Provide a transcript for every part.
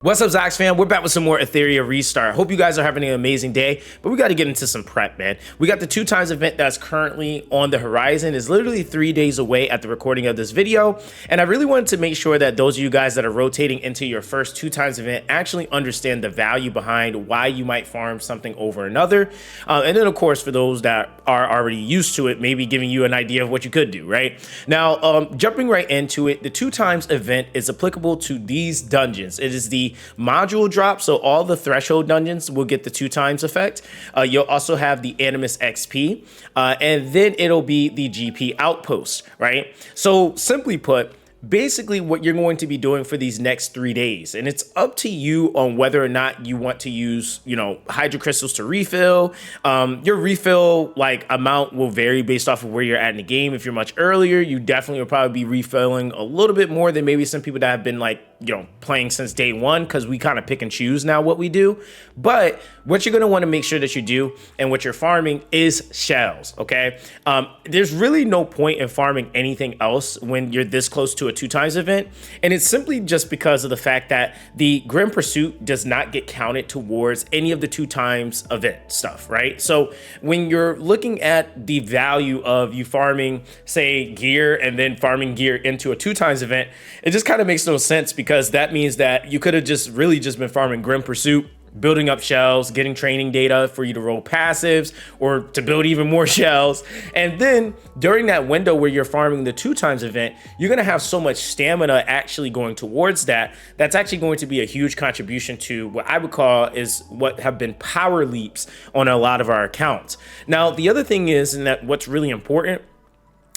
What's up, Zox fam? We're back with some more Etheria Restart. Hope you guys are having an amazing day, but we got to get into some prep, man. We got the 2x event that's currently on the horizon. It's literally 3 days away at the recording of this video, and I really wanted to make sure that those of you guys that are rotating into your first 2x event actually understand the value behind why you might farm something over another. And then, of course, for those that are already used to it, maybe giving you an idea of what you could do, right? Now, jumping right into it, the 2x event is applicable to these dungeons. It is the module drop, so all the threshold dungeons will get the 2x effect. You'll also have the Animus XP, and then it'll be the GP Outpost, right? So simply put, basically what you're going to be doing for these next 3 days, and it's up to you on whether or not you want to use, hydro crystals to refill. Your refill amount will vary based off of where you're at in the game. If you're much earlier, you definitely will probably be refilling a little bit more than maybe some people that have been playing since day one, because we kind of pick and choose now what we do. But what you're going to want to make sure that you do and what you're farming is shells, okay? There's really no point in farming anything else when you're this close to a 2x event, and it's simply just because of the fact that the Grim Pursuit does not get counted towards any of the 2x event stuff, right? So when you're looking at the value of you farming, say, gear and then farming gear into a 2x event, it just kind of makes no sense, because that means that you could have just been farming Grim Pursuit, building up shells, getting training data for you to roll passives or to build even more shells. And then during that window where you're farming the 2x event, you're going to have so much stamina actually going towards that. That's actually going to be a huge contribution to what I would call is what have been power leaps on a lot of our accounts. Now, the other thing is, and that what's really important,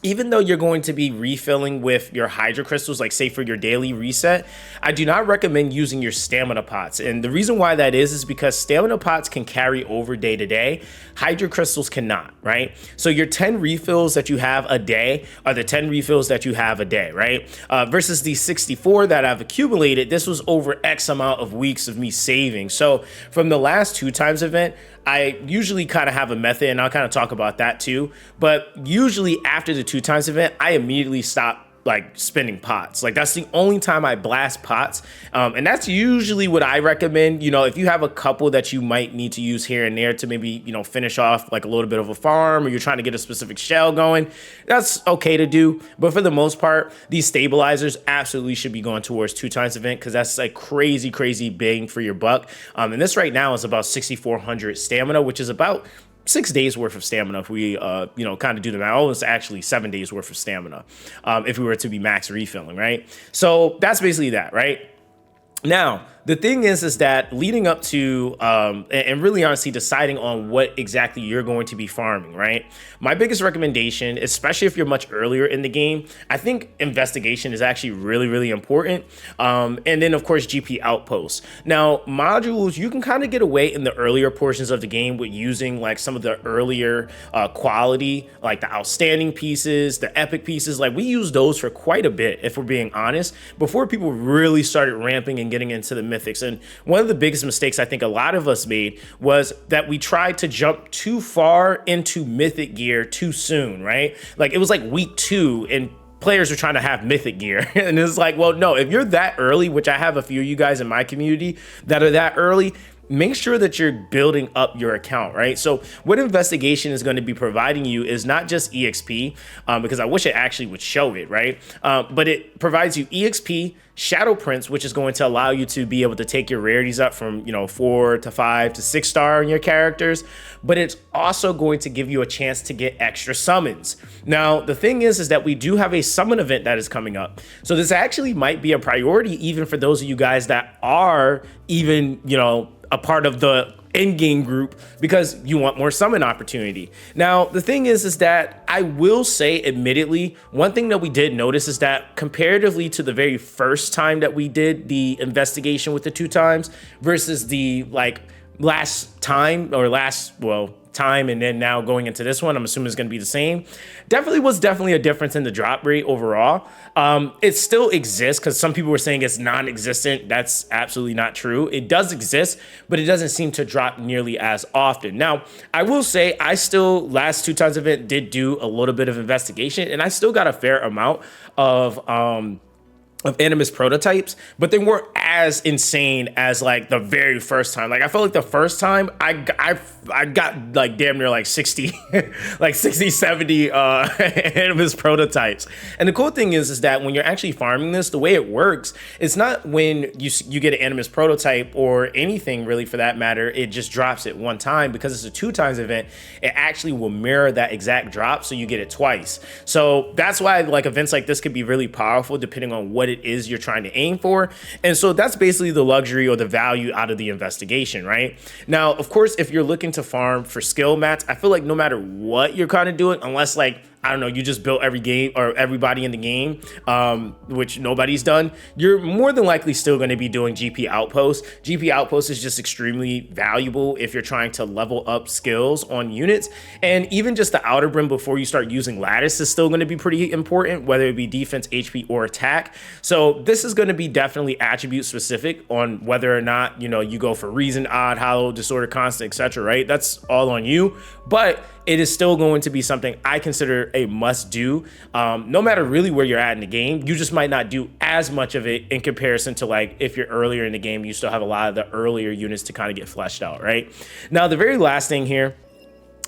even though you're going to be refilling with your hydro crystals, like say for your daily reset, I do not recommend using your stamina pots. And the reason why that is because stamina pots can carry over day to day. Hydro crystals cannot, right? So your 10 refills that you have a day are the 10 refills that you have a day, right? Versus the 64 that I've accumulated, this was over X amount of weeks of me saving. So from the last 2x event, I usually kind of have a method, and I'll kind of talk about that too. But usually after the 2x event, I immediately stop spending pots. That's the only time I blast pots. And that's usually what I recommend. If you have a couple that you might need to use here and there to maybe, finish off a little bit of a farm, or you're trying to get a specific shell going, that's okay to do. But for the most part, these stabilizers absolutely should be going towards 2x event, because that's crazy, crazy bang for your buck. And this right now is about 6,400 stamina, which is about 6 days worth of stamina if we kind of do the math. Oh, it's actually 7 days worth of stamina if we were to be max refilling, right? So that's basically that, right? Now, the thing is that leading up to and really honestly deciding on what exactly you're going to be farming, right? My biggest recommendation, especially if you're much earlier in the game, I think investigation is actually really, really important. And then, of course, GP Outpost. Now, modules, you can kind of get away in the earlier portions of the game with using some of the earlier quality, the outstanding pieces, the epic pieces. We use those for quite a bit, if we're being honest, before people really started ramping and getting into the mythics. And one of the biggest mistakes I think a lot of us made was that we tried to jump too far into mythic gear too soon, right? It was week 2 and players are trying to have mythic gear. And it's well, no, if you're that early, which I have a few of you guys in my community that are that early, make sure that you're building up your account, right? So what investigation is going to be providing you is not just EXP, because I wish it actually would show it, right? But it provides you EXP, shadow prints, which is going to allow you to be able to take your rarities up from 4 to 5 to 6 star in your characters. But it's also going to give you a chance to get extra summons. Now, the thing is that we do have a summon event that is coming up. So this actually might be a priority even for those of you guys that are even, a part of the in-game group, because you want more summon opportunity. Now, the thing is that I will say, admittedly, one thing that we did notice is that comparatively to the very first time that we did the investigation with the 2x versus the last time and then now going into this one, I'm assuming it's going to be the same. Definitely a difference in the drop rate overall. It still exists, because some people were saying it's non-existent. That's absolutely not true. It does exist, but it doesn't seem to drop nearly as often. Now, I will say I still, last 2x event, did do a little bit of investigation, and I still got a fair amount of Animus prototypes, but they weren't as insane as like the very first time. Like I felt like the first time I got like damn near like 60 like 60 70 Animus prototypes. And the cool thing is that when you're actually farming this, the way it works, it's not when you get an Animus prototype or anything really for that matter, it just drops it one time. Because it's a 2 times event, it actually will mirror that exact drop, so you get it twice. So that's why like events like this could be really powerful depending on what it is you're trying to aim for. And so that's basically the luxury or the value out of the investigation, right? Now, of course, if you're looking to farm for skill mats, I feel like no matter what you're kind of doing, unless like, I don't know, you just built every game or everybody in the game, which nobody's done, you're more than likely still going to be doing GP Outpost. GP Outpost is just extremely valuable if you're trying to level up skills on units. And even just the outer brim before you start using lattice is still going to be pretty important, whether it be defense, HP, or attack. So this is going to be definitely attribute specific on whether or not, you know, you go for reason, odd, hollow, disorder, constant, etc. Right? That's all on you. But it is still going to be something I consider a must do, no matter really where you're at in the game. You just might not do as much of it in comparison to like if you're earlier in the game, you still have a lot of the earlier units to kind of get fleshed out, right? Now, the very last thing here,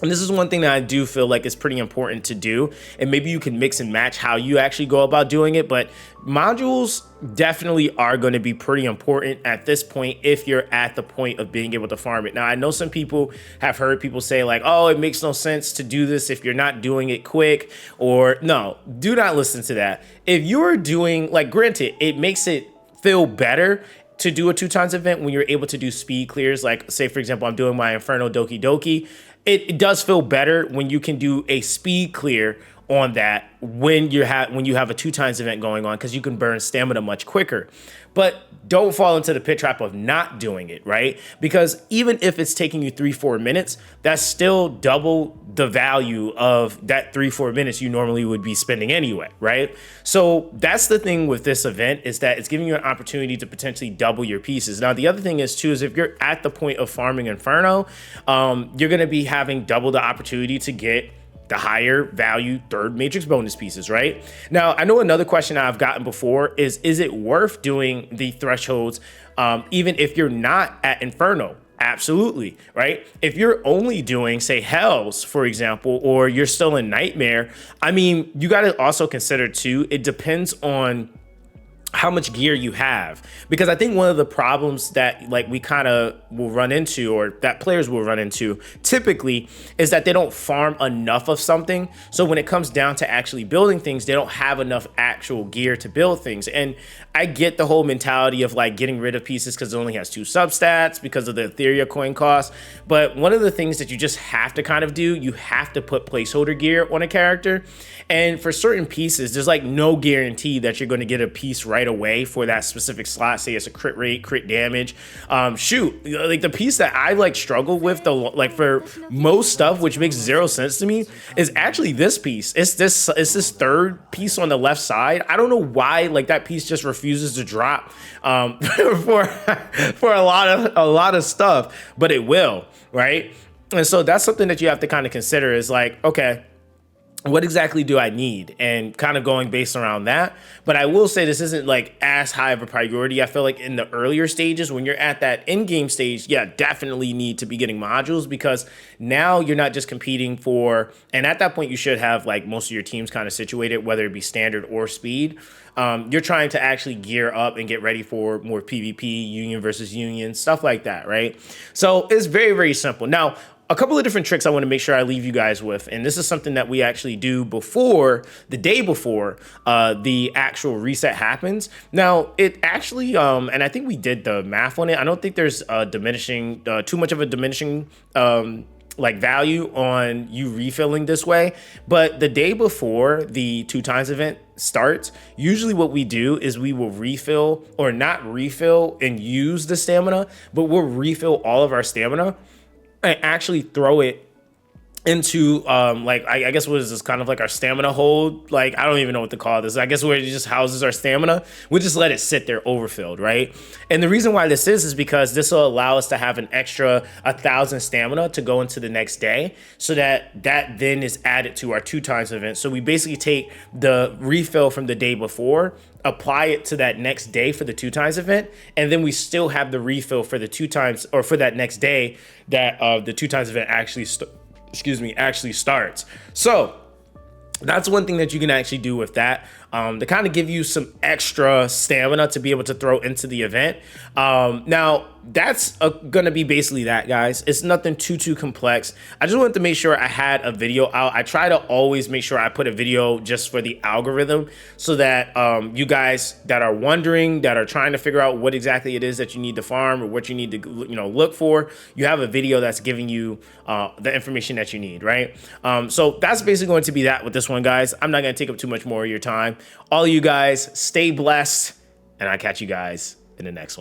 and this is one thing that I do feel like is pretty important to do, and maybe you can mix and match how you actually go about doing it, but modules definitely are going to be pretty important at this point if you're at the point of being able to farm it. Now, I know some people have heard people say like, oh, it makes no sense to do this if you're not doing it quick, or no, do not listen to that. If you're doing, like, granted, it makes it feel better to do a 2 times event when you're able to do speed clears. Like, say, for example, I'm doing my Inferno Doki Doki. It does feel better when you can do a speed clear on that when you have a 2 times event going on, because you can burn stamina much quicker. But don't fall into the pit trap of not doing it, right? Because even if it's taking you 3-4 minutes, that's still double the value of that 3-4 minutes you normally would be spending anyway, right? So that's the thing with this event, is that it's giving you an opportunity to potentially double your pieces. Now, the other thing is too, is if you're at the point of farming Inferno, you're going to be having double the opportunity to get the higher value 3rd matrix bonus pieces, right? Now, I know another question I've gotten before is it worth doing the thresholds even if you're not at Inferno? Absolutely, right? If you're only doing, say, Hells, for example, or you're still in Nightmare, I mean, you got to also consider too, it depends on how much gear you have, because I think one of the problems that like we kind of will run into, or that players will run into typically, is that they don't farm enough of something. So when it comes down to actually building things, they don't have enough actual gear to build things. And I get the whole mentality of like getting rid of pieces because it only has 2 substats because of the Etheria coin cost. But one of the things that you just have to kind of do, you have to put placeholder gear on a character. And for certain pieces, there's like no guarantee that you're going to get a piece right away for that specific slot. Say it's a crit rate, crit damage. Shoot, like the piece that I like struggle with like for most stuff, which makes 0 sense to me, is actually this piece. It's this 3rd piece on the left side. I don't know why like that piece just refuses to drop for a lot of stuff, but it will, right? And so that's something that you have to kind of consider, is like, okay, what exactly do I need, and kind of going based around that. But I will say this isn't like as high of a priority. I feel like in the earlier stages, when you're at that in-game stage, yeah, definitely need to be getting modules, because now you're not just competing for, and at that point you should have like most of your teams kind of situated, whether it be standard or speed. You're trying to actually gear up and get ready for more PvP, union versus union, stuff like that, right? So it's very, very simple. Now, a couple of different tricks I want to make sure I leave you guys with, and this is something that we actually do before, the day before the actual reset happens. Now, it actually, and I think we did the math on it, I don't think there's diminishing, too much of a diminishing like value on you refilling this way, but the day before the 2 times event starts, usually what we do is we will refill, or not refill and use the stamina, but we'll refill all of our stamina and actually throw it into like I guess what is this, kind of like our stamina hold? Like, I don't even know what to call this. I guess where it just houses our stamina. We just let it sit there overfilled, right? And the reason why this is because this will allow us to have an extra 1,000 stamina to go into the next day, so that then is added to our 2x event. So we basically take the refill from the day before, apply it to that next day for the 2x event, and then we still have the refill for the 2x, or for that next day that the 2x event actually actually starts. So that's one thing that you can actually do with that, to kind of give you some extra stamina to be able to throw into the event. Now that's gonna be basically that, guys. It's nothing too complex. I just wanted to make sure I had a video out. I try to always make sure I put a video just for the algorithm, so that you guys that are wondering, that are trying to figure out what exactly it is that you need to farm or what you need to look for, you have a video that's giving you the information that you need, right? So that's basically going to be that with this one, guys. I'm not going to take up too much more of your time. All of you guys, stay blessed, and I'll catch you guys in the next one.